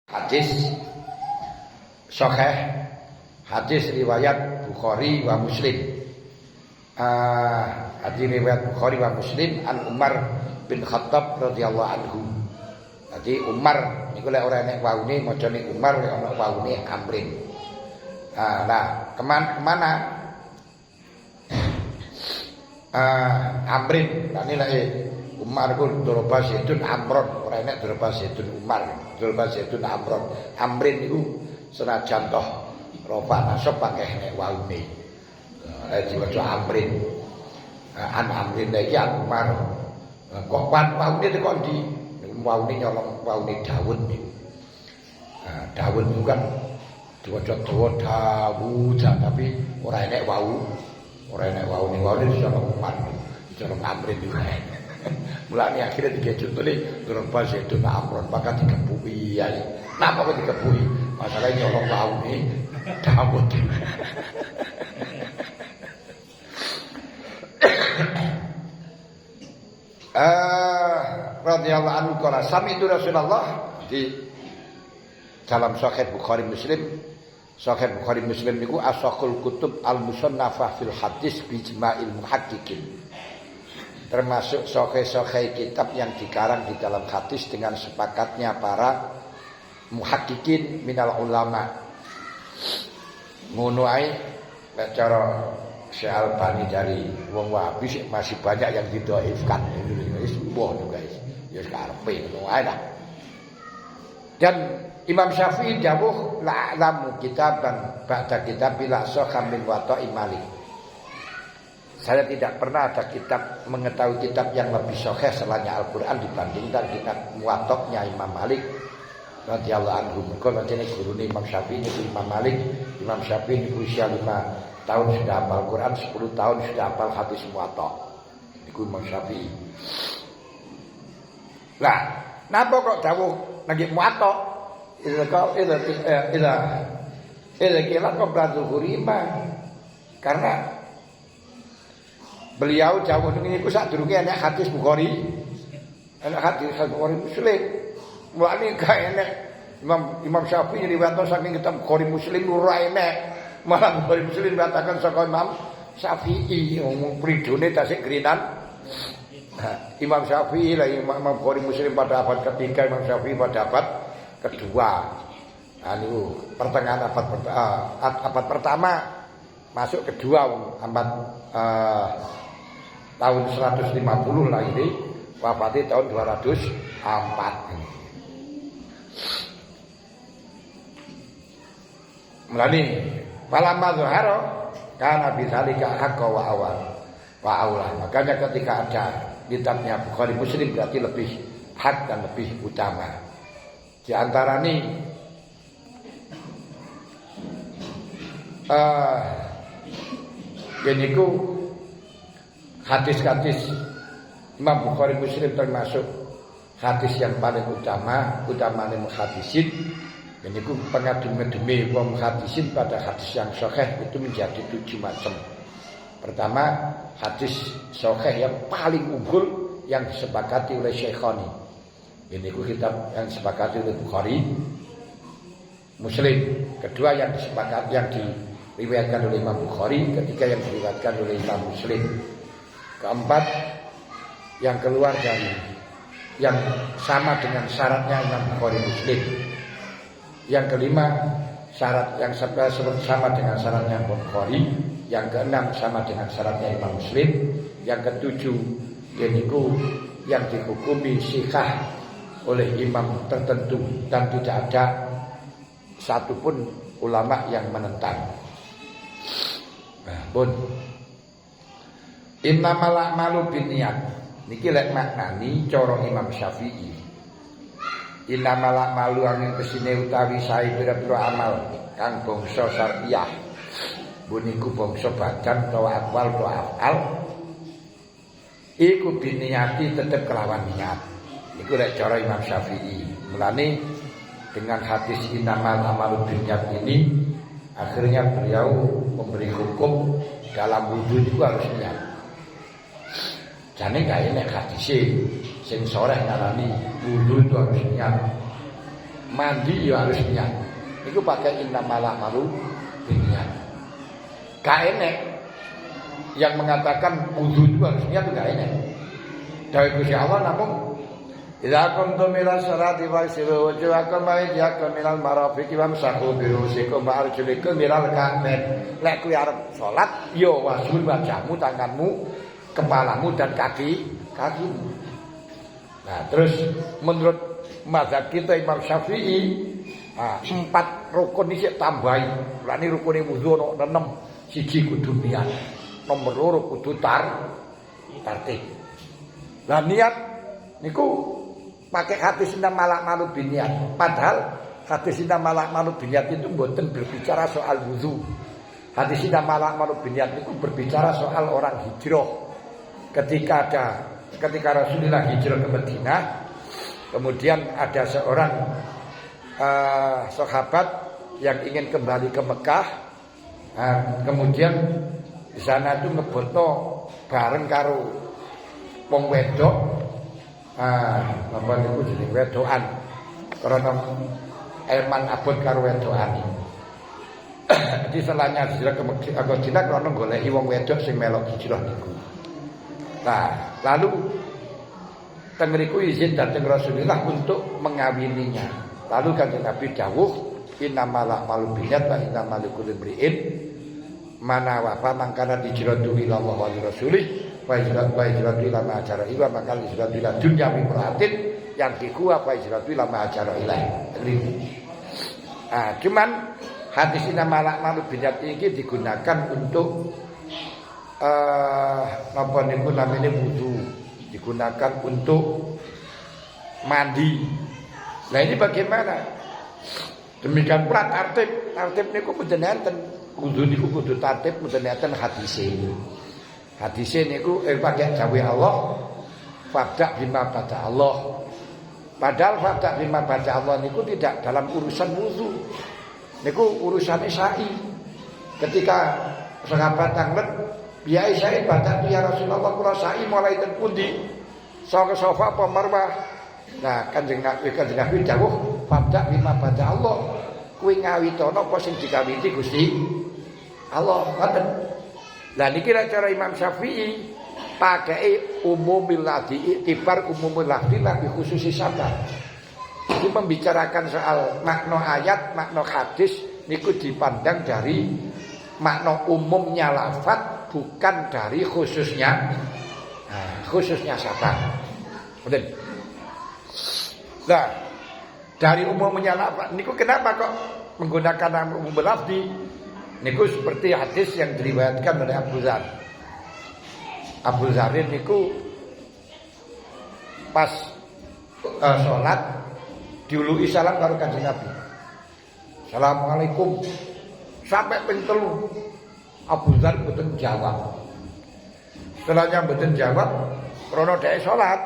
Hadis sahih, hadis riwayat Bukhari wa Muslim. Hadis riwayat Bukhari wa Muslim an Umar bin Khattab radhiyallahu anhu. Jadi Umar niku lek ora enek waune macane Umar, lek ana waune Amrin. Nah, kemana? Amrin, nah ini lek Umar ku doroba Zaidun Amron, ora enek doroba Zaidun Umar, doroba Zaidun Amron. Amrin niku senajan toh roba nasab pakai nek waune. Lek diwaca Amrin. An Amrin iki Umar. Kok waune teko ndi? Waune nyolong waune Daud niku. Daud niku kan diwaca Dawud tapi ora enek wau. Ora enek waune dicolong Umar. Dicolong Amrin niku. Mulane akhirnya dikecutuli doroba Zaidun Amron maka dikebuki ya. Napa kok dikebuki? Masalahnya nyolong waune Daud. Radhiyallahu anhu qala sami'tu Rasulullah di dalam Sahih Bukhari Muslim. Sahih Bukhari Muslim niku asahul kutub al-musannafah fil hadis bi ijma'il muhaqqiqin. Termasuk sahih-sahih kitab yang dikarang di dalam hadis dengan sepakatnya para muhaqqiqin minal ulama. Ngono ae nek cara Syekh Albani dari wong Wahabi masih banyak yang didhaifkan. Wis mbuh to guys. Ya karepe ngono ae lah. Dan Imam Syafi'i dawuh la'lamu kitaban ba'da kitabil sahih min wata'i Malik. Saya tidak pernah ada kitab mengetahui kitab yang lebih sahih selain Al-Qur'an dibandingkan kitab Muwatta'nya Imam Malik radhiyallahu anhu. Kalau jenenge gurune Imam Syafi'i niku Imam Malik. Imam Syafi'i niku usia 5 tahun sudah hafal Quran, 10 tahun sudah hafal hadis Muwatta'. Niku Imam Syafi'i. Lah, napa kok dawuh nang Muwatta'? Ila qabla zuhurima. Karena beliau dawuh niku sadurunge enek hadis Bukhari. Enek hadis Bukhari Muslim. Mulane gak enek Imam Syafi'i riwayat saking kitab Bukhari Muslim ora enek. Malah Bukhari Muslim katakan saka Imam Syafi'i ngomong pridone tasik grinan. Imam Syafi'i lah Imam Bukhari Muslim pada abad ketiga, Imam Syafi'i pada abad kedua. Niku pertengahan abad pertama masuk kedua abad tahun 150 lah ini, wafatnya tahun 204. Mulane falamma zuhara kana bidzalika haqqa wa aula. Makanya ketika ada kitabnya Bukhari Muslim berarti lebih hak dan lebih utama. Di antara ini yaitu hadis-hadis Imam Bukhari Muslim termasuk hadis yang paling utamane muhaddisin. Yaitu pengadum-adumi wong muhaddisin pada hadis yang sahih itu menjadi 7 macam. Pertama, hadis sahih yang paling unggul yang disepakati oleh Syekhani. Ini kitab yang disepakati oleh Bukhari Muslim. Kedua yang disepakati yang diriwayatkan oleh Imam Bukhari. Ketiga yang diriwayatkan oleh Imam Muslim. Keempat yang keluar dari yang sama dengan syaratnya Imam Bukhari Muslim. Yang kelima syarat yang sama dengan syaratnya Imam Bukhari. Yang keenam sama dengan syaratnya Imam Muslim. Yang ketujuh yaitu yang dihukumi sihah oleh imam tertentu dan tidak ada satupun ulama yang menentang. Pun innamal a'malu binniyat. Niki lek maknani cara Imam Syafi'i. Innamal a'malu angin kesine utawi sae pira-pira amal kang bangsa syariah. Buniku bangsa badan utawa akwal utawa afal. Iku binniyati tetep kelawan niat. Iku lek cara Imam Syafi'i. Mulane dengan hadis innamal a'malu binniyat ini akhirnya beliau memberi hukum dalam wudu itu harus niat. Jane gak enek hadis sing soreh ngarani wudu itu harus niat. mandi ya harus niat. Itu pakai innamal a'malu binniyat. Gak enek yang mengatakan wudu itu harus niat, gak enek. Dari Gusti Allah namun idza kuntum ila sholati fagsilu wujuhakum wa aydiyakum ilal marafiqi wamsahu bi ru'usikum wa arjulikum ilal ka'bayn. Lek kuwi arep salat ya wasul wajahmu, tanganmu, kepalamu dan kakimu. Nah, terus menurut mazhab kita Imam Syafi'i, 4 rukun iki tambahi. Lah ini rukune wudu ono 6. Siji kudu niat. Nomor 2 kudu tartib. Lah niat niku pakai hadis innamal a'malu binniyat. Padahal hadis innamal a'malu binniyat itu mboten berbicara soal wudu. Hadis innamal a'malu binniyat itu berbicara soal orang hijrah. Ketika Rasulullah hijrah ke Madinah, kemudian ada seorang sahabat yang ingin kembali ke Mekah. Kemudian di sana itu ngebotno bareng karo wong wedok. Apa niku jeneng wedokan. Karena Elman abot karo wedokan. Jadi selanya hijrah ke Madinah karena goleki wong wedok sing melok hijrah niku. Nah, lalu tengriku izin datang Rasulullah untuk mengawininya. Lalu kanjeng Nabi dawuh, innamal a'malu binniyat wa innamal likulli imri'in ma nawa. Mangkana hijratu ila Allah wa rasulih wa hijratu ila ma hajara ilaihi wa mangkana hijratu ila dunya mimra'atin yang dikuwa wa hijratu ila ma hajara ilaihi. Cuman hadis innamal a'malu binniyat ini digunakan untuk napa niku namanya wudu, digunakan untuk mandi. Nah ini bagaimana? Demikian pula tartib niku mboten enten. Wudu niku kudu tartib mboten enten hadise. Hadise niku pakai jawe Allah, fabda bima baca Allah. Padahal fabda bima baca Allah niku tidak dalam urusan wudu. Niku urusan sa'i. Ketika sahabat tanglet ya saya baca ya Rasulullah kula sa'i mulai ten pundi? Sofa apa Marwah? Nah, kanjeng Nabi dawuh, "Fabda bima baca Allah." Kuwi ngawitono apa sing dikawiti Gusti Allah. Ngoten. Lah niki cara Imam Syafi'i pakai umumil ladzi, iktibar umumil ladzi lebih khususi sabar. Jadi membicarakan soal makna ayat, makna hadis niku dipandang dari makna umumnya lafaz, bukan dari khususnya sabar. Betul. Nah, dari umumnya lafaz niku kenapa kok menggunakan nama umum lafzi? Niku seperti hadis yang diriwayatkan oleh Abu Dzar. Abu Dzar niku pas salat diuluki salam karo Kanjeng Nabi. Assalamualaikum. Sampai ping 3 Abu Dzar mboten jawab. Setelahnya mboten jawab, krana dhek salat.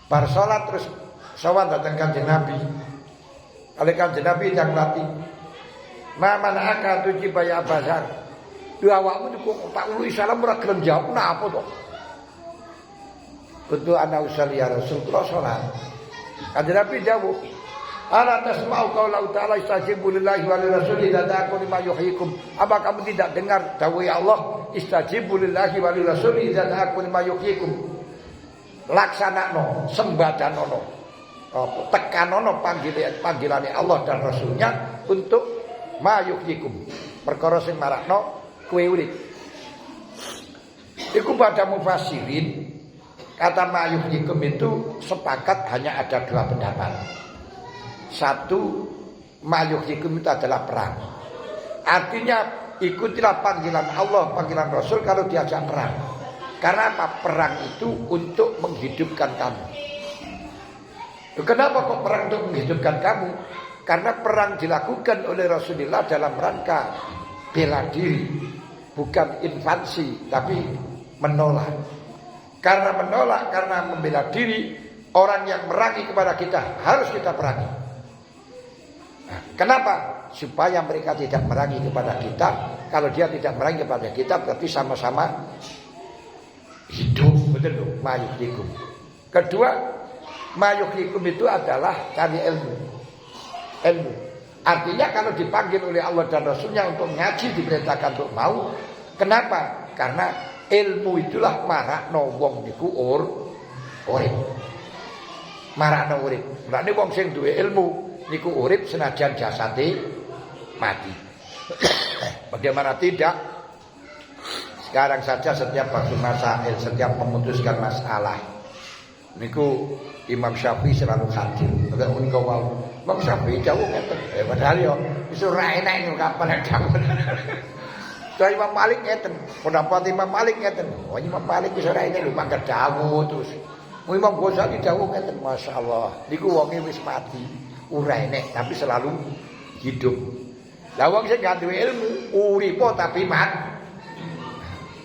Bar salat terus sowan dateng Kanjeng Nabi. Kali Kanjeng Nabi yang latih. Maman aka tuji baya Abu Dzar. Dua awakmu kok tak ului salam ora gelem jawab napa to? Betul ana usalli ya Rasulullah salat. Kanjeng Nabi jawab, "Ala tasma'u qaula ta'ala istajibu lillahi wa lirrasuli idza da'akum lima yuhyikum." Apa kamu tidak dengar dawuh Allah, "Istajibu lillahi wa lirrasuli idza da'akum lima yuhyikum." Laksanakno, sembadanono. Tekanono panggilane Allah dan Rasulnya untuk ma yuhyikum. Perkara sing marakno kowe urip. Iku pada mufassirin kata ma yuhyikum itu sepakat hanya ada 2 pendapat. Satu, mayuhikum itu adalah perang. Artinya ikutilah panggilan Allah, panggilan Rasul kalau diajak perang. Karena apa? Perang itu untuk menghidupkan kamu. Kenapa kok perang untuk menghidupkan kamu? Karena perang dilakukan oleh Rasulullah dalam rangka bela diri, bukan invasi, tapi menolak. Karena menolak, karena membela diri, orang yang merangi kepada kita harus kita perangi. Kenapa? Supaya mereka tidak merangi kepada kita. Kalau dia tidak merangi kepada kita, berarti sama-sama hidup. Betul loh, mayuhyikum. Kedua, mayuhyikum itu adalah cari ilmu. ilmu. Artinya kalau dipanggil oleh Allah dan Rasulnya untuk ngaji, diperintahkan untuk mau. Kenapa? Karena ilmu itulah marakno wong niku urip. Marakno urip. Berarti wong sing duwe ilmu niku urip senajan jasate mati. Bagaimana tidak? Sekarang saja setiap waktu masail, setiap memutuskan masalah niku Imam Syafi'i selalu hadir. Nek menika wau Imam Syafi'i jauh ngeten. Padahal yo wis ora enak kapan jauh. Soal Imam Malik ngeten, pendapat Imam Malik ngeten. Oh Imam Malik wis ora enak lho mangkat jauh terus. Imam Ghazali jauh ngeten, masyaallah. Niku wonge wis mati, ora enak tapi selalu hidup. Lah wong sing gak duwe ilmu, uripo tapi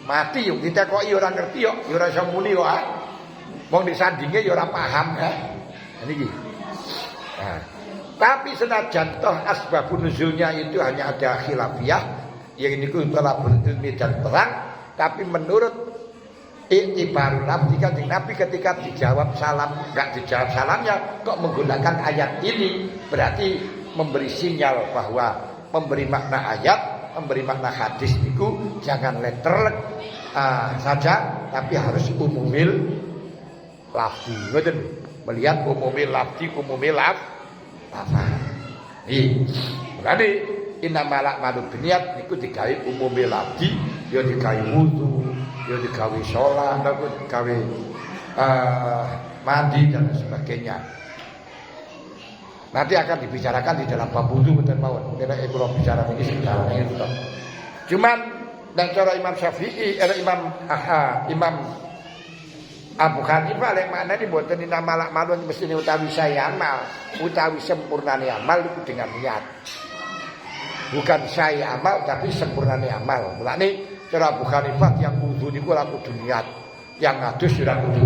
mati yo ditekoki ora ngerti yo, ora iso muni kok. Wong disandinge ya ora paham ya. Niki. Nah, tapi senajan toh asbabun nuzulnya itu hanya ada khilafiyah, yang niku talabul ilmi dan perang, tapi menurut iktibarul abdi kanjeng Nabi ketika dijawab salam, enggak dijawab salamnya kok menggunakan ayat ini, berarti memberi sinyal bahwa memberi makna ayat, memberi makna hadis niku jangan letterlek saja, tapi harus umumil lafzi. Ngoten. Melihat umumil lafzi, umumil lafaz. Berarti innamal a'malu binniyat niku digawe umumil lafzi, ya digawe wudu, ya digawe salat, niku digawe mandi dan sebagainya. Nanti akan dibicarakan di dalam bab wudu mboten mawon. Nek kula bicara ini sekarang itu. Cuman dan cara Imam Syafi'i, Imam Abu Hanifah lek maknane mboten innamal a'malu mesti utawi saya amal, utawi sempurnane amal itu dengan niat. Bukan saya amal tapi sempurnane amal. Mulane cara Abu Hanifah yang wudu niku ora kudu niat, yang ngadus ora kudu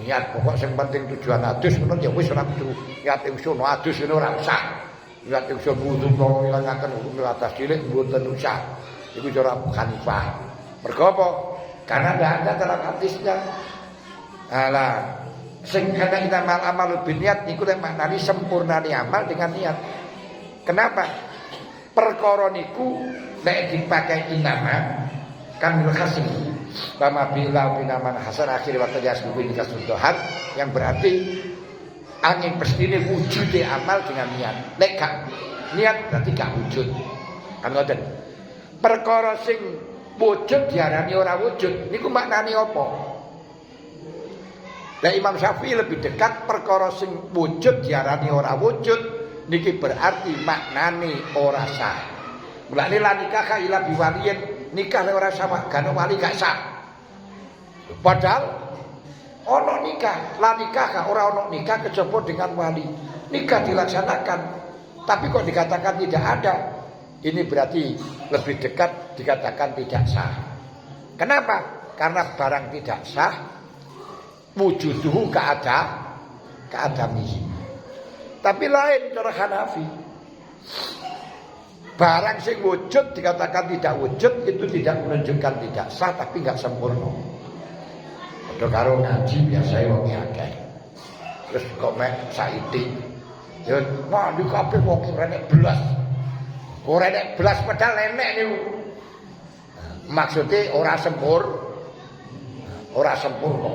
niat. Pokok sing penting tujuan adus ngono ya wis ora kudu niat ingsun adus ngono ora usah. Niat ingsun wudu kok ilangaken hukum atas cilik mboten usah. Iku cara Abu Hanifah. Mergo apa? Karena tidak ada dalam hadisnya. Alah, sing kata kita amal binniyat niku lek maknani sempurnane amal dengan niat. Kenapa? Perkara niku nek dipakai inama kan hasil. Bama bila binaman hasan akhir waktu jasmu bin kasudohan yang berarti angin pestine wujudnya amal dengan niat. Nek gak niat berarti gak wujud. Kan ngoten. Perkara sing wujud diarani ora wujud niku maknane apa? Lah Imam Syafi'i lebih dekat perkara sing wujud diarani ora wujud niki berarti maknane ora sah. Mulane la nikah ila biwaliyin, nikah ora sah gak wali gak sah. Padahal ono nikah, la nikah ora ono nikah kejaba dengan wali. Nikah dilaksanakan tapi kok dikatakan tidak ada. Ini berarti lebih dekat dikatakan tidak sah. Kenapa? Karena barang tidak sah wujuduhu keadamihi. Tapi lain cara Hanafi. Barang sing wujud dikatakan tidak wujud itu tidak menunjukkan tidak sah tapi enggak sempurna. Padha karo ngaji biasa wong akeh. Terus kok mek saiki. Ya wah di kabeh wong renek belas. Ora nek belas padahal enek niku. Maksudnya ora sempurna.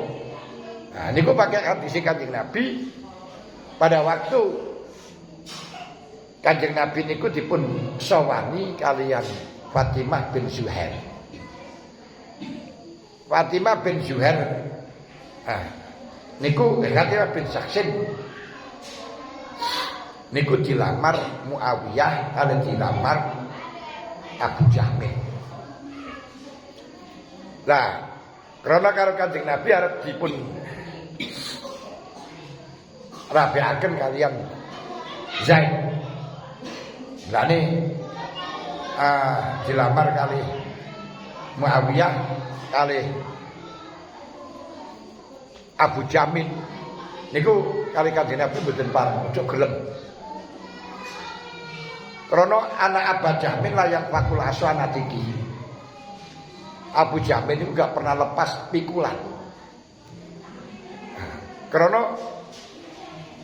Nah, niku pakai hadis Kanjeng Nabi pada waktu Kanjeng Nabi niku dipun sawani kalian Fatimah bin Zuhair. Fatimah bin Zuhair. Ah, niku Fatimah bin Saksin. Niku dilamar Muawiyah, ada dilamar Abu Jahmin. Lah, karena karo Kanjeng Nabi arep dipun rabiaken kalian Zaid. Lah ini dilamar kali Muawiyah kali Abu Jahmin. Niku kali Kanjeng Nabi mboten pareng, ojo gelem. Karena anak Abu Jahmin layak fakul aswanatiki. Abu Jahmin itu gak pernah lepas pikulan. Karena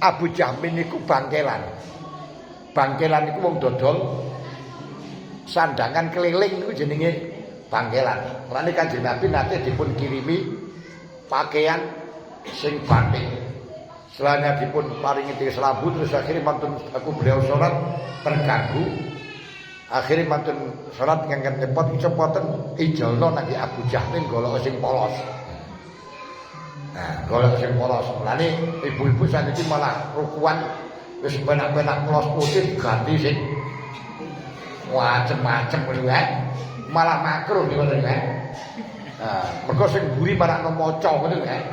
Abu Jahmin itu bangkelan. Bangkelan iku wong dodol sandangan keliling niku jenenge bangkelan. Mulane Kanjeng Nabi nate dipun kirimi pakaian sing batik. Selanya dipun paringi selambu terus akhirnya mantun aku beliau sholat terganggu. Akhirnya mantun sholat ngangkat cepot cepoten ijolno nang Abu Jahmin golek sing polos. Nah, golek sing polos. Mulane ibu-ibu sakniki malah rukuan wis penak-penak polos putih ganti sing macem-macem ngono kae. Malah makruh ngoten kae. Nah, mergo sing mburi marakno maca ngoten kae.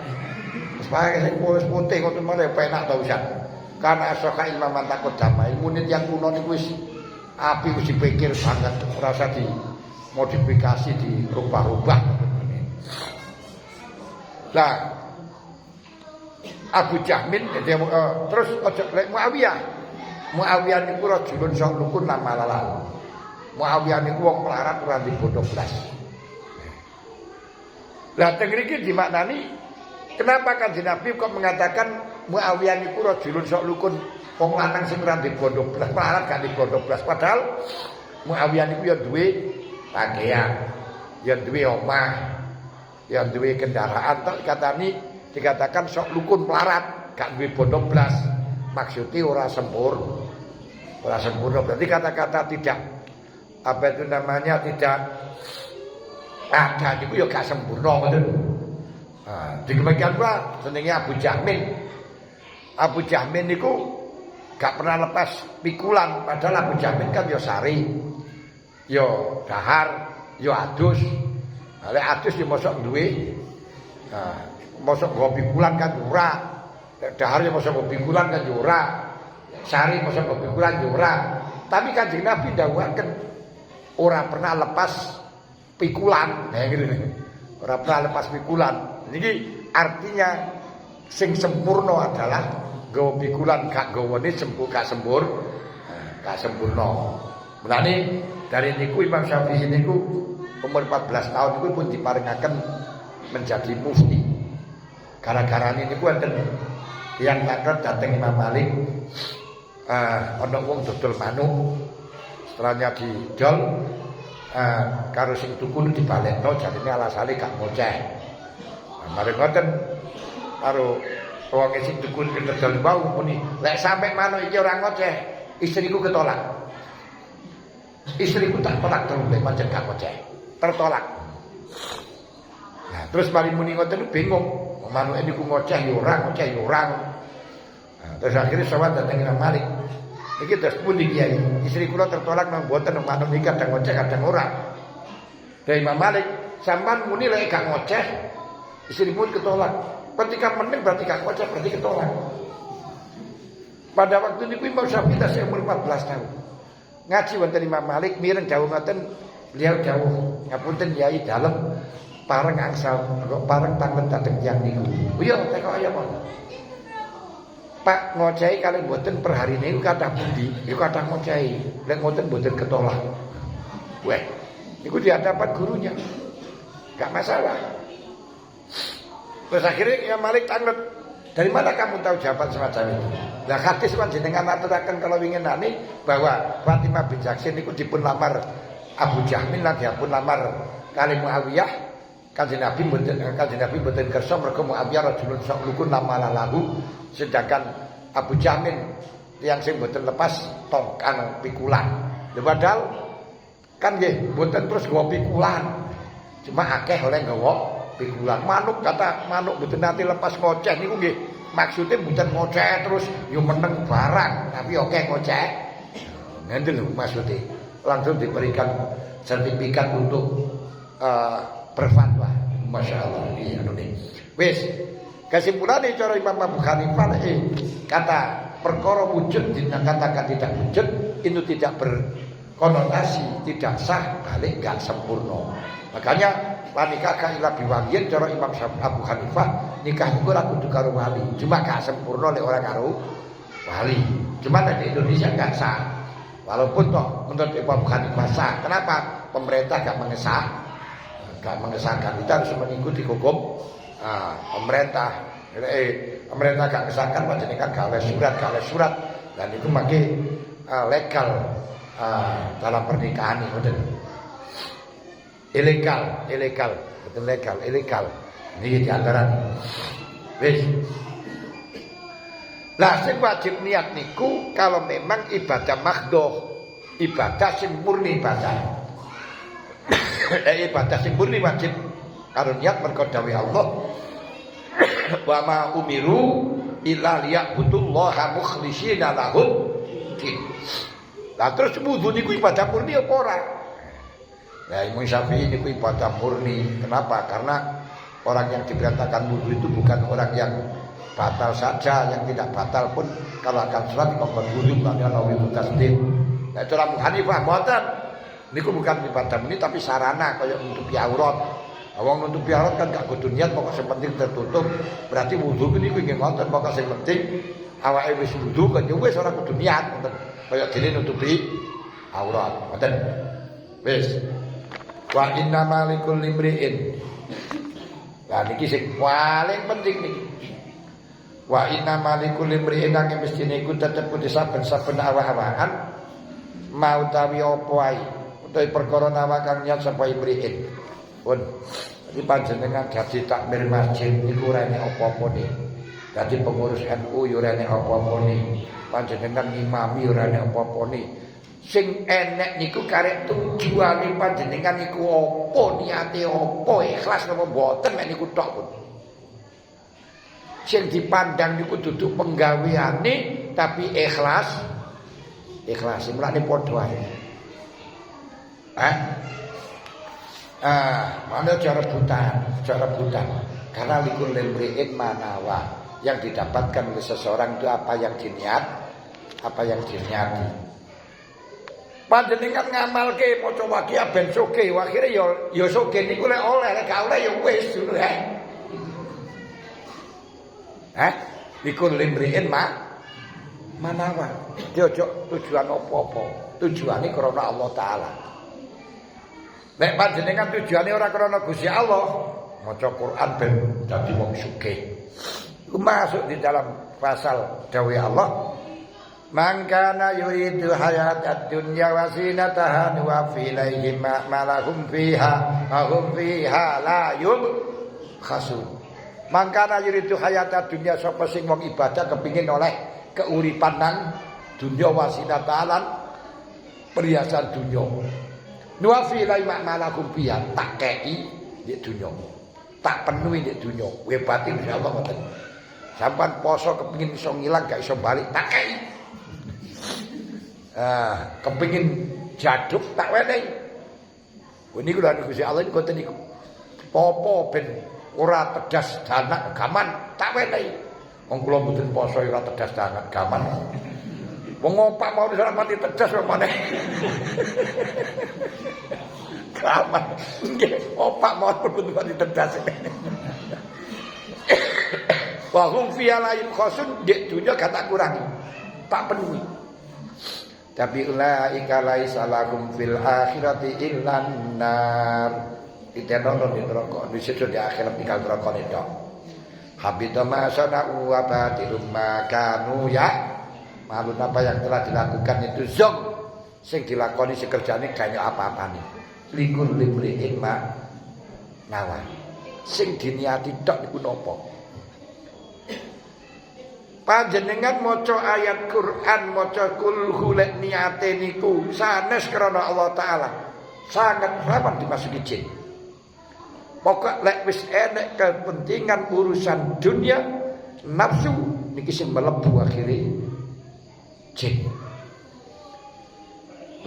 Wis pakai sing polos putih ngoten malah penak ta usan. Karena asoka ilmu takut damai. Munit yang kuno niku wis api wis dipikir banget ora usah dimodifikasi dirubah-rubah. Lah Abu Jahmin terus aja lek Muawiyah. Muawiyah niku rajulun sok lukun lama lalu. Muawiyah niku wong melarat ora dibodoh blas. Lah teng mriki dimaknani kenapa Kanjeng Nabi kok mengatakan Muawiyah niku rajulun sok lukun wong lanang sing ora dibodoh blas, melarat gak dibodoh blas. Padahal Muawiyah niku ya duwe pakaian, ya duwe omah, ya duwe kendaraan tok dikatakan sok lukun melarat, gak duwe bodoh blas. Maksudnya ora sempurna. Ora sempurna berarti kata-kata tidak apa itu namanya tidak ada niku ya gak sempurna ngoten. Nah, demikian pula jenenge Abu Jahmin. Abu Jahmin niku gak pernah lepas pikulan, padahal Abu Jahmin kan ya sari, ya dahar, ya adus. Lek adus ya mosok duwe. Nah, mosok nggo pikulan kan ora. Dahar ya mosok nggo pikulan kan ora. Sari mosok nggo pikulan ora. Tapi Kanjeng Nabi dawuhaken ora pernah lepas pikulan. Nah gitu. Ora pernah lepas pikulan. Jadi artinya sing sempurna adalah gawa pikulan gak gawane gak sempurna. Mulane dari niku Imam Syafi'i niku umur 14 tahun niku pun diparingaken menjadi mufti. Gara-gara niku wonten tiyang takon dateng Imam Malik ana wong dodol manuk. Setelahnya didol karo sing tuku dibalekno jarine alasane gak ngoceh. Mari ngoten karo wong sing tuku dodol wau muni, lek sampe manuk iki ora ngoceh, istriku ketolak. Istriku tak tolak terus lek pancen gak ngoceh. Tertolak. Nah, terus mari muni ngoten bingung, manuke niku ngoceh ya ora, ngoceh ya ora. Nah, terus akhirnya sahabat dateng Imam Malik. Iki terus pundi kiai? Istri kula tertolak nang mboten manuk iki kadang ngoceh kadang ora. Dari Imam Malik, sampean muni lek gak ngoceh, istrimu ketolak. Ketika meneng berarti gak ngoceh, berarti ketolak. Pada waktu niku Imam Syafi'i tasih umur 14 tahun. Ngaji wonten Imam Malik mireng dawuh ngoten, beliau dawuh, ngapunten Yai dalem pareng angsal kok pareng tangan dateng tiyang niku. Iya, teko ya mon. Pak ngocehi kali mboten per hari niku kathah pundi? Iku kathah ngocehi. Lek mboten mboten ketolak. Weh, niku di hadapan gurunya. Gak masalah. Terus akhirnya Imam Malik tanglet, dari mana kamu tahu jawaban semacam itu? Nah hadis panjenengan aturaken kalau ingin nani bahwa Fatimah bin Jaksin niku dipun lamar Abu Jahmin lan dipun lamar kali Muawiyah. Kanjeng Nabi mboten kersa mergo Muawiyah rajulun sok lukun lama lalu, sedangkan Abu Jahmin yang sing mboten lepas tongkan pikulan. Lha padahal kan nggih mboten terus nggawa pikulan. Cuma akeh oleh nggawa pikulan. Manuk kata manuk mboten nate lepas ngoceh niku nggih maksude mboten ngoceh terus yo meneng barang, tapi oke ngoceh. Ngene lho maksude. Langsung diberikan sertifikat untuk berfatwa. Masya Allah. Iya nih. Wis kesimpulannya cara Imam Abu Hanifah kata perkara wujud dikatakan tidak wujud itu tidak berkonotasi tidak sah balik gak sempurna. Makanya nikah ila biwaliyin cara Imam Abu Hanifah nikah itu ora kudu karo wali, cuma gak sempurna lek ora karo wali. Cuma di Indonesia gak sah. Walaupun toh menurut Imam Abu Hanifah sah. Kenapa? Pemerintah gak mengesahkan. Kita harus mengikuti hukum pemerintah. Pemerintah gak mengesahkan panjenengan gak oleh surat. Dan itu makin legal dalam pernikahan ini betul. Ilegal, betul legal, ilegal. Ini di antara wis. Lah sing wajib niat niku kalau memang ibadah mahdhah, ibadah sing murni ibadah. Ibadah sing murni wajib karo niat mergo dawuh Allah. Wa ma umiru illa liya'budullaha mukhlishina lahud din. Lah terus wudu niku ibadah murni apa ora? Nah, Imam Syafi'i niku ibadah murni. Kenapa? Karena orang yang diberitakan wudu itu bukan orang yang batal saja, yang tidak batal pun kalau akan sholat kok wudu lan ana wudu tasbih. Nah, cara Abu Hanifah mboten. Niku bukan ibadah murni tapi sarana kaya nutupi aurat. Wong nutupi aurat kan gak kudu niat pokok sing penting tertutup. Berarti wudu niku nggih ngoten pokok sing penting awake wis wudu kan ya wis ora kudu niat ngoten. Kaya dene nutupi aurat. Ngoten. Wis. Wa inna malikul limri'in. Lah niki sing paling penting niki. Wa inna malikul limri'in nang mestine iku tetep kudu saben-saben awak-awakan mau tawi apa ae utawi perkara nawakan niat sapa imri'in. Pun iki panjenengan dadi takmir masjid niku ora enek apa-apa nih. Dadi pengurus NU yo ora enek apa-apa nih. Panjenengan ngimami ora enek apa-apa nih. Sing enek niku karek tujuane panjenengan niku apa, niate apa, ikhlas napa mboten nek niku tok pun. Sing dipandang niku duduk penggaweane tapi ikhlas. Ikhlas mulane padha ae. Mana cara rebutan. Karena likul limri'in manawa. Yang didapatkan oleh seseorang itu apa yang diniati. Panjenengan ngamalke maca waqiah ben soge, akhire ya soge niku lek oleh, lek gak oleh ya wis dulu ae. Likul limri'in manawa. Dia ojo tujuan apa-apa. Tujuane krana Allah taala. Nek panjenengan tujuane ora krana Gusti Allah, maca Quran ben dadi wong sugih. Iku masuk di dalam pasal dawuh Allah. Man kana yuridu hayatad dunya wa zinataha wa fi ilayhim ma lahum fiha wa hum fiha la yubkhasun. Man kana yuridu hayatad dunya sapa sing wong ibadah kepingin oleh keuripan nang dunya wa zinataha perhiasan dunya. Nuafi lai makmalakum biya tak kei di dunia, tak penuhi di dunia. Webati insyaallah ngoten. Sampan poso kepingin iso ngilang gak iso balik tak kei. Kepingin jaduk tak wenehi. Niku lho Gusti Allah niku ngoten niku. Popo ben ora tedas danak gaman tak wenehi. Wong kula mboten poso ora tedas danak gaman. Wong opak mau ora mati tedas kok maneh. Gaman. Nggih, opak mau mboten mati tedas. Wa hum fi alaim khasun di dunya kata kurangi. Tak penuhi. Tapi ulaika laisa lahum fil akhirati illan nar. Ditenono di neraka, di situ di akhirat tinggal neraka itu. Habita ma sana'u wa batilum ma kanu ya. Malun apa yang telah dilakukan itu zong. Sing dilakoni sing kerjane gak apa-apane. Likul limri'in ma nawa. Sing diniati tok niku napa? Panjenengan maca ayat Quran, maca kulhu lek niate niku sanes krana Allah taala. Sangat rawan dimasuki jin. Pokok lek wis enek kepentingan urusan dunia, nafsu niki sing mlebu akhire jin.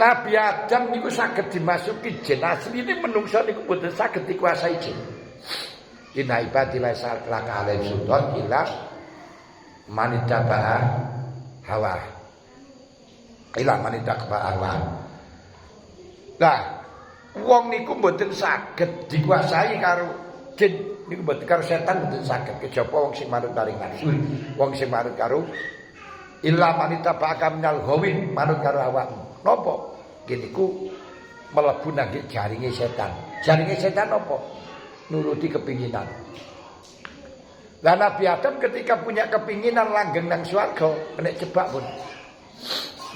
Nabi Adam niku saged dimasuki jin. Asline menungsa niku boten saged dikuasai jin. Inna ibadillah salaka alaihim sultan illa manitabaha hawa. Ila manitabaha hawa. Nah, wong niku mboten saged dikuasai karo jin. Niku mboten karo setan mboten saged kejaba wong sing manut maring nafsu. Wong sing manut karo illa manitabaha minal ghawin, manut karo awakmu. Napa? Niku mlebu nang jaringe setan. Jaringe setan napa? Nuruti kepinginan. Lah Nabi Adam ketika punya kepinginan langgeng nang swarga, kena jebak pun.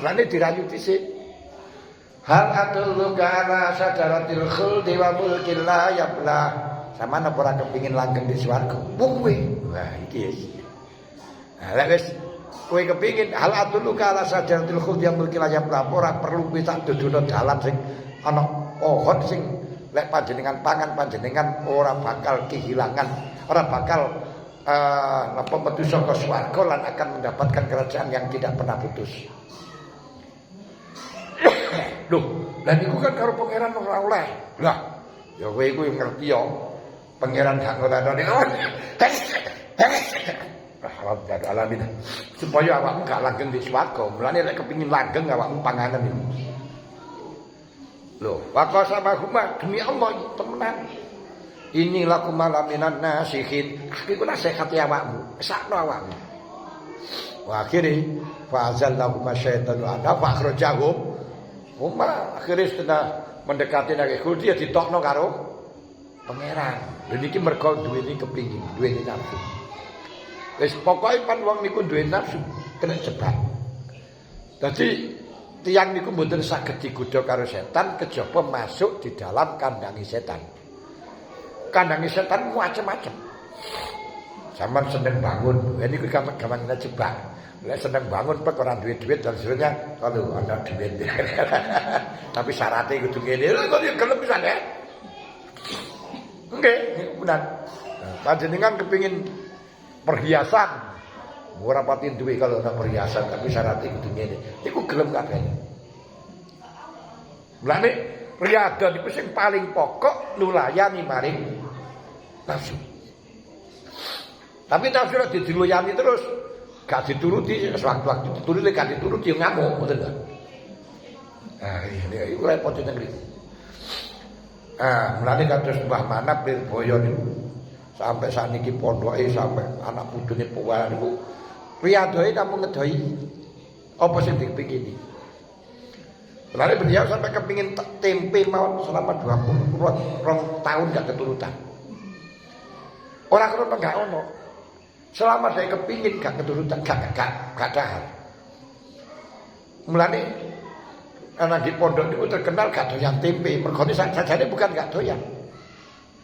Lane dirayu dhisik. Hal adullu kana sadaratil khuldi wa mulkin la yabla. Samana ora kepengin langgeng di swarga. Wong kuwi. Wah, iki wis. Nah, lek wis kowe kepengin hal adullu kana sadaratil khuldi wa mulkin la yabla, ora perlu kowe tak dudono dalan sing ana pohon sing lek panjenengan pangan panjenengan ora bakal kehilangan, ora bakal napa metu saka swarga lan akan mendapatkan kerajaan yang tidak pernah putus. Loh, lah niku kan karo pangeran ora oleh. Lah, ya kowe iku ngerti ya. Pangeran gak ngono-ngono. Alhamdulillah. Supaya awakmu gak langgeng di swarga. Mulane lek kepengin langgeng awakmu panganan niku. Loh, waqo sama huma demi Allah temenan. Inilah kumalaminan nasihin. Iku nasihati awakmu, sakno awakmu. Wa akhire fa'azallahu masyaitanu ana fa akhrajahum. Umar akhirnya setelah mendekati nake khuldi ya ditokno karo pangeran. Lha niki mergo duweni kepingin, duweni nafsu. Wis pokoke pan wong niku duwe nafsu kena jebak. Dadi tiyang niku mboten saged digodha karo setan kejaba masuk di dalam kandangi setan. Kandangi setan macam-macam. Sampeyan seneng bangun, lha niku gampang jebak. Lek seneng bangun pek ora duwe duit dan seterusnya, kalau ana duit. Tapi syaratnya kudu ngene. Lha kok gelem pisan ya? Nggih, benar. Panjenengan kepengin perhiasan. Ora pati duwe kalau ana perhiasan, tapi syaratnya kudu ngene. Niku gelem kabeh. Mulane riyadhah niku sing paling pokok nulayani maring nafsu. Tapi nafsu ora didilayani terus. Gak dituruti, sewaktu-waktu dituruti, gak dituruti, ngamuk, betul gak? Nah, ini repot itu negeri. Mulane kados Mbah Manap Lirboyo niku sampai saniki pondoke sampai anak putune puwa niku riyadohe namung ngedoi apa sing dipingini. Mulane beliau sampai kepingin tempe mawon selama 22 tahun gak keturutan. Ora krono gak ono. Selama saya kepingin gak keturutan, gak dahar. Mulane anak di pondok itu terkenal gak doyan tempe. Mergo sajane bukan gak doyan.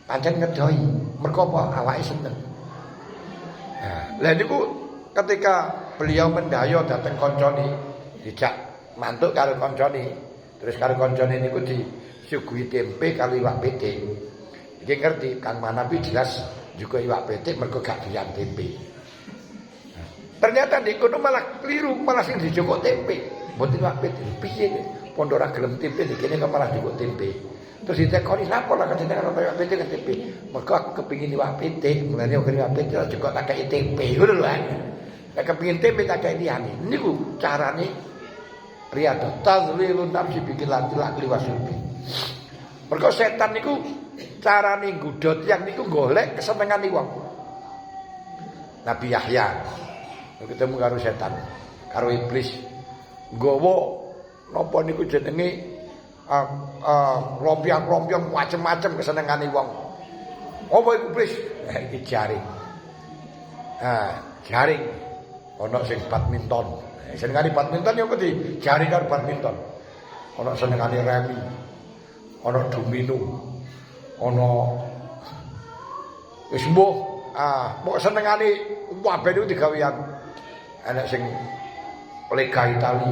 Pancen ngedoi. Mergo apa? Awake seneng. Nah, lha niku ketika beliau mendayo dateng koncone, dijak mantuk karo koncone. Terus karo koncone niku disuguhi tempe karo iwak pete. Iki ngerti Kang Manapi jelas juga iwak petik mergo gak doyan tempe. Ternyata di kono malah keliru, malah sing dijokok tempe. Mboten iwak petik. Piye pondok ora gelem tempe dikene kok malah jokok tempe. Terus ditekoni napa lah kadene karo iwak petik kan tempe. Mergo aku kepengin iwak petik, mulane aku iwak petik jokok tak kei tempe. Ngono lho. Nek kepengin tempe tak kei liyane. Niku carane riyadhah tazlilun nafsi bikin lati-lati wasubi. Mergo setan niku carane nggodha tiyang niku golek kesenengane wong. Nabi Yahya ketemu karo setan, karo iblis. Nggawa napa niku jenenge rompiang-rompiang macem-macem kesenengane wong. Apa iku iblis? Iki jaring. Jaring ana sing badminton. Senengane badminton yo kuwi jaring karo badminton. Ana senengane remi. Ana domino. Ana wis mbuh mok senengane kabeh niku digawean ana sing Lega Itali,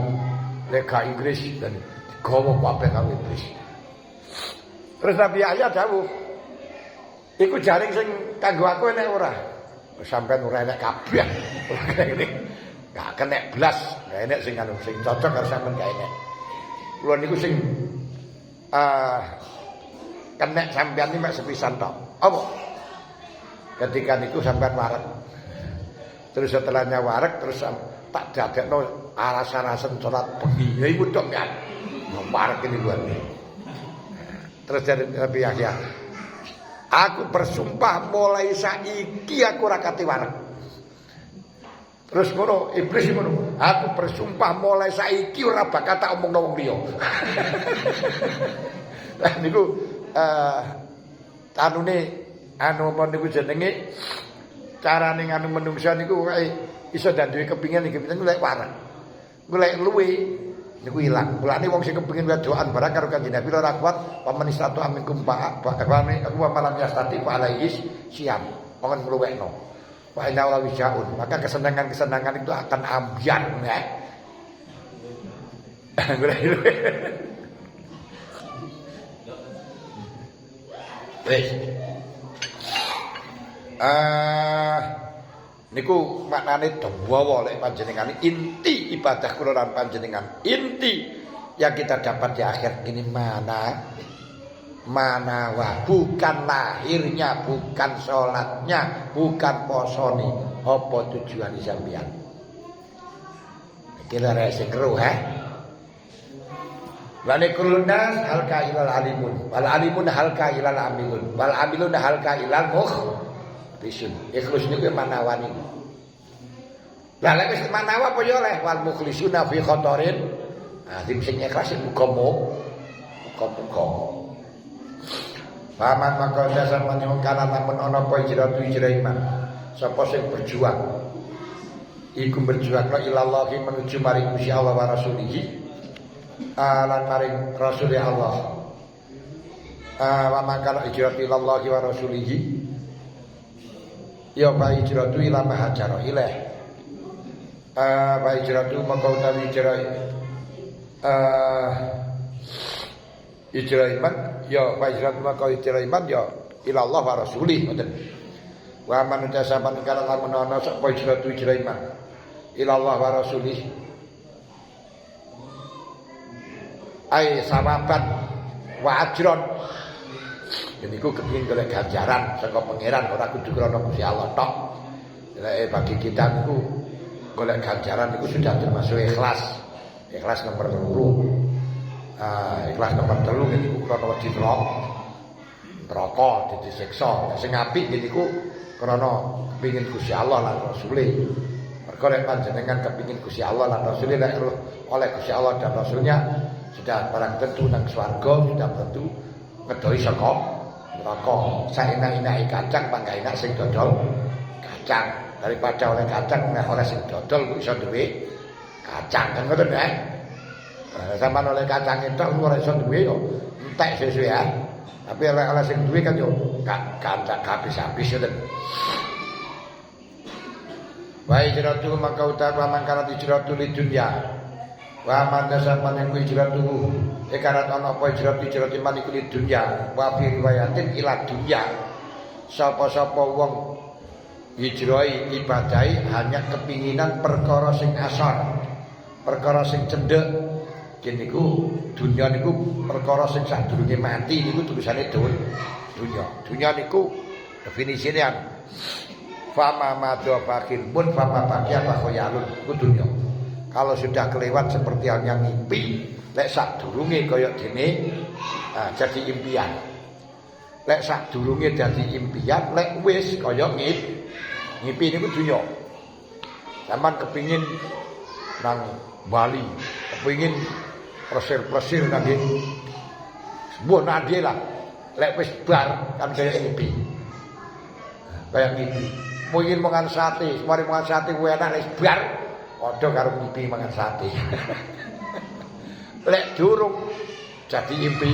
Lega Inggris dan digawa kabeh karo Inggris. Terus Nabi Yahya dawuh, iku jaring sing kanggo aku enek ora? Sampeyan ora enek kabeh. Gak kena blas, gak enek sing anu sing cocok karo sampeyan gak enek. Kula niku sing kena sampeyan iki mek sepisan tok. Apa? Ketika niku sampeyan wareg. Terus setelahnya wareg terus tak dadekno aras-arasen salat bengi. Ya iku tok kan. Wareg ini luar. Terus dari Nabi Yahya, aku bersumpah mulai saiki aku ora kate wareg. Terus ngono iblis ngono, aku bersumpah mulai saiki ora bakal tak omongno wong liya. Lah niku anune anu apa niku jenenge carane nganu menungsa niku iso dan duwe kepingin iki golek wareg. Golek luwe niku ilang. Mulane wong sing kepengin wedokan barang karo Kanjeng Nabi ora kuat, paman istatu aminkum aku malam yastati fa alaihis siam. Wong ngluwekno. Wa inna la wijaun. Maka kesenangan-kesenangan itu akan ambiar ya. Wes. Niku maknane dawa lek panjenengan inti ibadah kula lan panjenengan inti yang kita dapat di akhir ini manawa bukan lahirnya, bukan sholatnya, bukan posone, apa tujuan sampeyan. Iki lha sing kru Wali kulunas halka ilal alimun, wal alimun halka ilal amilun, wal amilun halka ilal mukhlisun. Ikhlas niku manawani. Lah lek wis manawa apa ya oleh wal mukhlisuna fi khatarin. Ah sing ikhlas muga-muga. Paman maka dasar menyang kana lamun ana apa hijratu hijrah iman. Sapa sing berjuang iku berjuang ilallahi menuju maring Gusti Allah wa Rasulih. Lan maring Rasulullah Allah. Wa maka hijratu ilallahi wa Rasulih. Ya ba hijratu ila ma hajara ilaih. Ba hijratu maka utawi hijrah hijrah iman ya fa hijratu maka hijrah iman ya ila Allah wa rasulih ngoten. Wa man tasaban kana lamun ana sapa hijratu hijrah iman ila Allah wa rasulih ai sawaban wa ajron. Niku kepengin golek ganjaran saka pangeran ora kudu krana Gusti Allah tok. Lek bagi kita niku golek ganjaran niku sudah termasuk ikhlas. Ikhlas nomor 2. Ikhlas nomor 3 niku krana wedi neraka disiksa. Sing apik niku krana kepengin Gusti Allah lan Rasule. Mergo nek panjenengan kepengin Gusti Allah lan Rasule nek oleh Gusti Allah dan Rasulnya sudah barang tentu nang swarga, sudah tentu ngedoi saka neraka. Saenak-enake kacang pangga enak sing dodol kacang daripada oleh kacang nek oleh sing dodol kok iso duwe kacang kan ngoten ya. Sampeyan oleh kacang entok ora iso duwe yo entek sesuk ya. Tapi oleh sing duwe kan yo gak habis-habis ngoten. Wa hijratu maka utawa mangkana hijratu li dunya. Wa man dasaman yang hijratu ekarat ana apa hijratu iman iku li dunya. Wa fi riwayatin ila dunya. Sapa-sapa wong hijrahi ibadahi hanya kepinginan perkara sing asor, perkara sing cendhek. Niku dunya niku perkara sing sadurunge mati niku tulisane dunya. Dunya niku definisine fama madha fakir mun fama bakia khayalun iku dunya. Kalau sudah kelewat seperti halnya mimpi, lek sadurunge kaya dene jadi impian. Lek sadurunge dadi impian, lek wis kaya ngimpi niku dunya. Sampeyan kepingin nang Bali, kepingin plesir nang mbuh nang lah. Lek wis bar kan kaya ngimpi. Kaya ngimpi. Mungkin mangan sate, mari mangan sate kuwi enak wis bar. Padha karo ngimpi mangan sate. Lek durung jadi impi,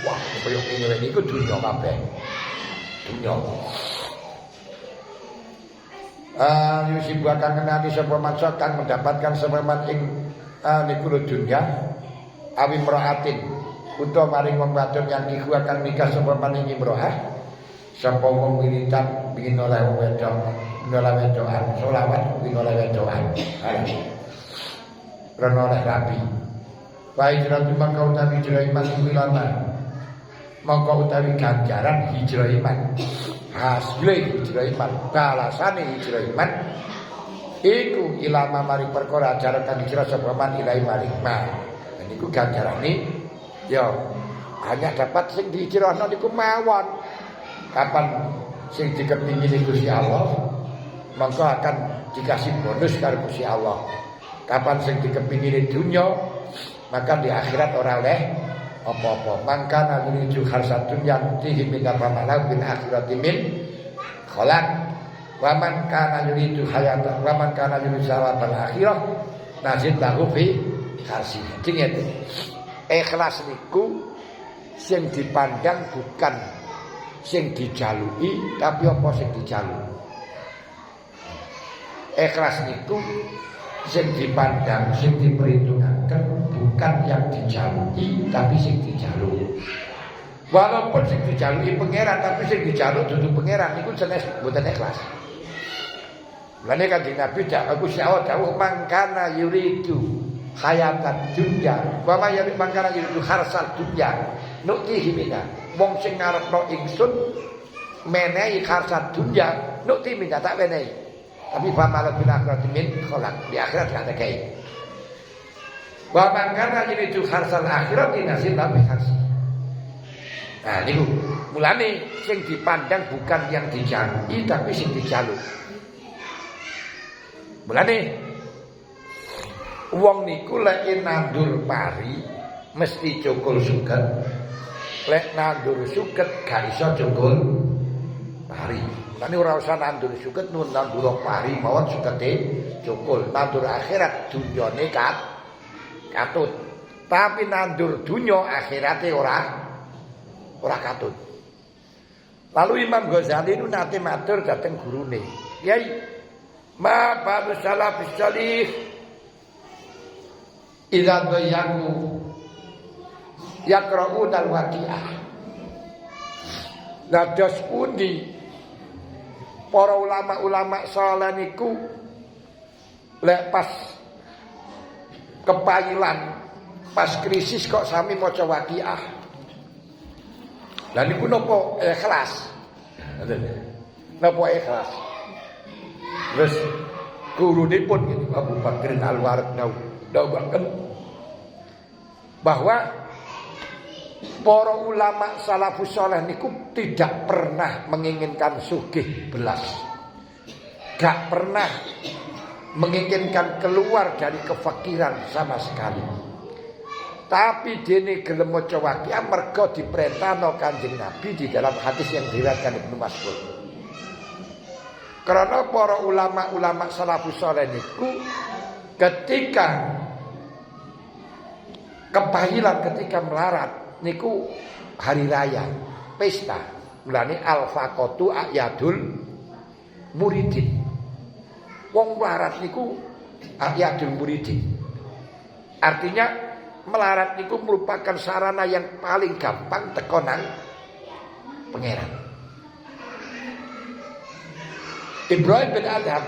wah koyo ngene niku dunya kabeh. Dunya. Yusib akan kenani sapa mansa kang mendapatkan sememan ing niku dunya awi mraatin utawa maring wong wadon yang iku akan nikah sapa maning imroah sapa wong wiritan pengin oleh wong wedok nolak wedokan selawat pengin oleh wedokan krana oleh rabi baik hijrah maka utawi hijrah iman iku lama maka utawi ganjaran hijrah iman hasil hijrah iman balasane hijrah iman iku ilama mari perkara ajaran kang hijrah sapa man ilahi maring ma niku ganjarane ya hanya dapat sing dihijrahno niku mawon kapan sing dikepingini Gusti Allah maka akan dikasih bonus karo Gusti Allah kapan sing dikepingini dunya maka di akhirat ora oleh apa-apa mangkana nuju harsat dunya tihi min amalau bil akhirati min khalaq wa man kana yuridu hayatan wa man kana yuridu sawatal akhirah nazid lahu fi kharsi. Dadi ngene. Ikhlas niku sing dipandang bukan sing dijaluki tapi apa sing dijaluki. Ikhlas niku sing dipandang, sing diperhitungkan bukan yang dijaluki tapi sing dijaluki. Walaupun sing dijaluki pangeran tapi sing dijaluk dudu pangeran niku jenis mboten ikhlas. Mulane Kanjeng Nabi aku syawat dawuh mangkana yuridu hayatan dunya wa ma yuri mangkana yuridu harsal dunya nuktihi minha. Wong sing ngarepno ingsun menehi harsal dunya nukti minha tak menehi. Tapi famalat bil akhirat min kholak di akhirat gak ada kaya. Wa mangkana yuridu harsal akhirat inasil nabi harsi. Nah niku mulane sing dipandang bukan yang dijaluki tapi sing dijaluk. Mulane wong niku lek nandur pari mesti cukul suket. Lek nandur suket gak iso cukul pari. Mulane ora usah nandur suket nun nandur pari mawon sukete cukul. Nandur akhirat dunyane katut. Tapi nandur dunya akhirate ora katut. Lalu Imam Ghazali itu nate matur dateng gurune. Kyai, ma ba'du salafis salih idza dayaku yaqra'un al-waqi'ah. Dados pundi para ulama-ulama saleh niku lek pas kepayilan, pas krisis kok sami maca waqi'ah. Lah niku napa ikhlas? Napa ikhlas? Terus gurunipun Abu Bakr Al-Warad dawuhaken bahwa para ulama salafus saleh niku tidak pernah menginginkan sugih belas. Gak pernah menginginkan keluar dari kefakiran sama sekali. Tapi dene gelem maca waqiah merga diperintahno Kanjeng Nabi di dalam hadis yang diriwayatkan Ibnu Mas'ud. Karena para ulama-ulama salafus saleh niku ketika kepahilan, ketika melarat niku hari raya, pesta. Mulane al-faqatu ayadul muridin. Wong melarat niku ayadul muridin. Artinya melarat niku merupakan sarana yang paling gampang tekonan pangeran. Ibrahim bin Adham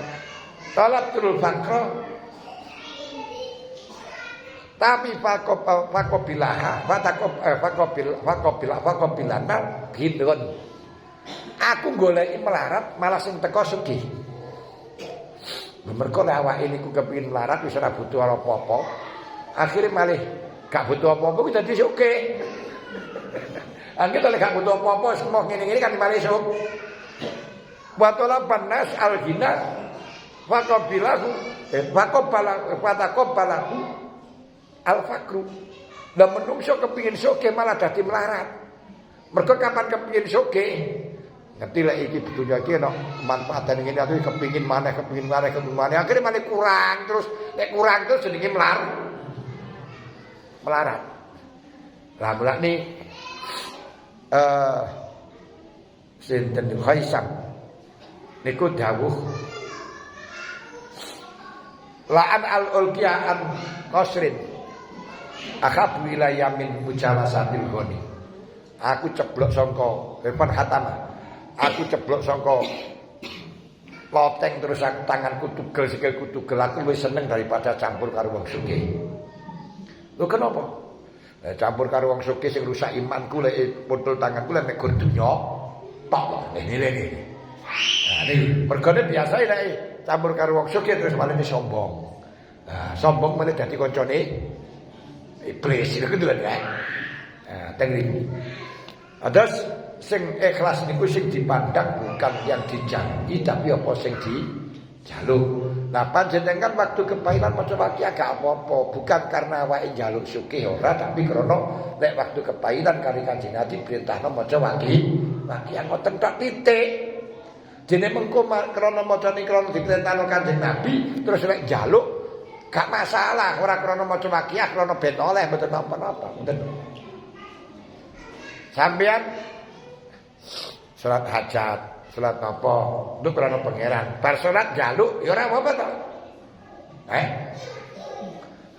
talabtul faqra tapi fakobilaha fakobilana hindun. Aku goleki melarat malah sing teko sugih. Mergo awake niku kepengin melarat wis ora butuh apa-apa. Akhire malih gak butuh apa-apa kuwi dadi sugih. Angger lek gak butuh apa-apa semua ngene-ngene kan malih sugih. Wa talaban nas al-ghina wa qabilahu faqabalahu al-faqru. Lah menungso kepengin sugih malah dadi melarat. Mergo kapan kepengin sugih ngerti lek iki dunya iki ono manfaatane ngene aku kepengin maneh akhire malah kurang terus lek kurang terus jenenge melarat. Lah mulane sinten Khaisam niku dawuh la'an al-ulqiya'an qasrin akhabu ila yamin mujalasatil ghani. Aku ceblok sangka depan khatama. Aku ceblok sangka loteng terus aku tanganku tugel sikilku tugel. Aku luwih seneng daripada campur karo wong sugih. Lho kenapa? Campur karo wong sugih sing rusak imanku lek putul tanganku lek mek gur dunya tok ngene. Nah niki mergane biasa lek campur karo wong sugih terus malah sombong. Nah, sombong malah dadi kancane iblis iku lho ya. Nah, teng niku. Adas sing ikhlas niku sing dipandang bukan yang dijanji tapi apa sing dijaluk. Nah panjenengan waktu kepahilan maca waqiah gak apa-apa, bukan karena awake njaluk sugih ora tapi krana nek waktu kepahilan kali Kanjeng Nabi perintahno maca waqiah ngoten tok titik. Dene mengko krana macane krana diperintahno Kanjeng Nabi terus nek njaluk Gak masalah, ora krana maca waqiah krana ben oleh mboten napa-napa, mboten. Sampeyan salat hajat, salat napa, itu krana pangeran. Bar salat njaluk ya ora apa-apa to.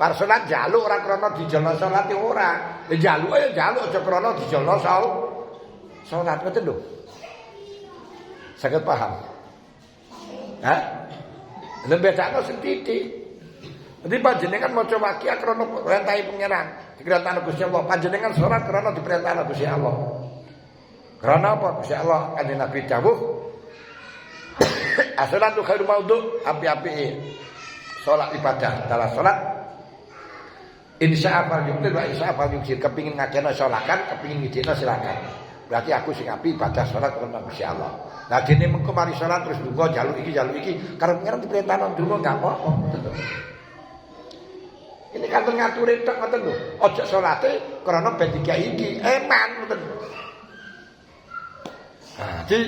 Bar salat njaluk ora krana dijelno salat ya ora. Njaluk ya njaluk aja krana dijelno salat ngoten lho. Saged paham? Lembedakno sentitik. Jadi panjenengan maca waqiah krana perintahe pangeran, diperintahna Gusti Allah. Panjenengan salat krana diperintahna Gusti Allah. Krana apa? Gusti Allah kanjeng Nabi dawuh, as-salatu khairu maudhu, api-api salat ibadah adalah salat. Insya Allah yuktir wa insya Allah yuktir. Kepingin ngajena sholakan, kepingin ngijena silakan. Berarti aku sing api ibadah salat krana Gusti Allah. Lah dene mengko mari salat terus ndonga jaluk iki karo pangeran diperintahno ndonga gak apa-apa. Ini kan ngaturin tok ngoten lho. Aja salate krana ben digawe iki, eman ngoten. Jadi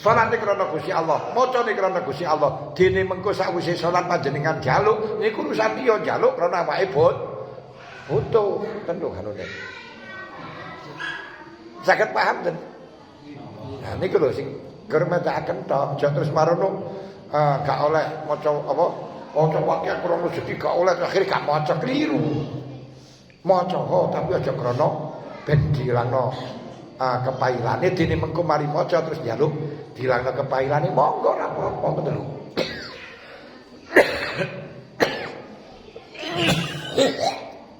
salate krana Gusti Allah, macane krana Gusti Allah. Dene mengko sakwise salat panjenengan jaluk, niku urusan liya jaluk krana awake butuh. Ngoten lho kanune. Saged paham ten? Nah niku lho sing germetaken tok, aja terus marono gak oleh maca apa? Maca waqiah krana rezeki gak oleh akhire gak maca kliru. Maca tapi aja krana ben dilangno kepailane dene mengko mari maca terus njaluk dilangno kepailane monggo ora apa-apa ngoten lho.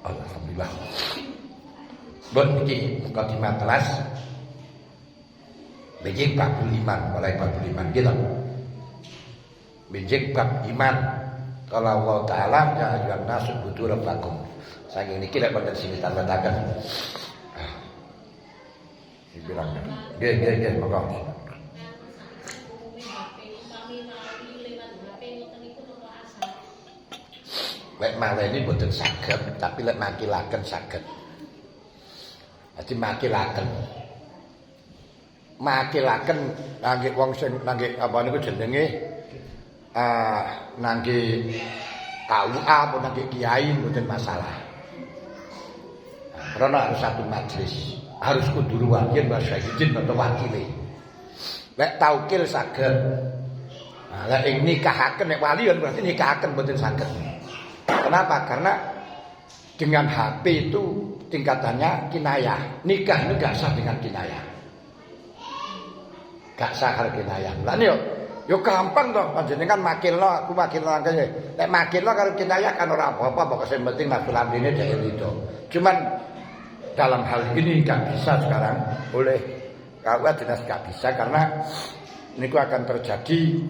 Alhamdulillah. Bon iki mukadimah kelas Benjing bab iman, mulai bab iman gitu. Benjing bab iman. Kalau Allah Ta'ala ya ayyuhan nasu budu rabbakum. Saking niki lek wonten sing ditambataken. Dibilang. Nggih, monggo. Lek maleni mboten saged, tapi lek makilaken saged. Dadi makilaken nangge wong sing nangge apa niku jenenge nangge KUA apa nangge kiai mboten masalah. Karena harus satu majelis, harus kudu wakil masyahidin atau wakile. Lek taukil saged. Nah, lek ing nikahaken nek wali berarti nikahaken mboten saged. Kenapa? Karena dengan HP itu tingkatannya kinayah. Nikah itu gak sah dengan kinayah. Gak sah kalau kinayah. Lah yo gampang toh panjenengan makilno aku makilno kene. Nek makilno karo kinayah kan ora apa-apa, pokoke sing penting nafsu lamine dhewe itu. Cuman dalam hal ini gak bisa sekarang oleh KUA jelas gak bisa karena niku akan terjadi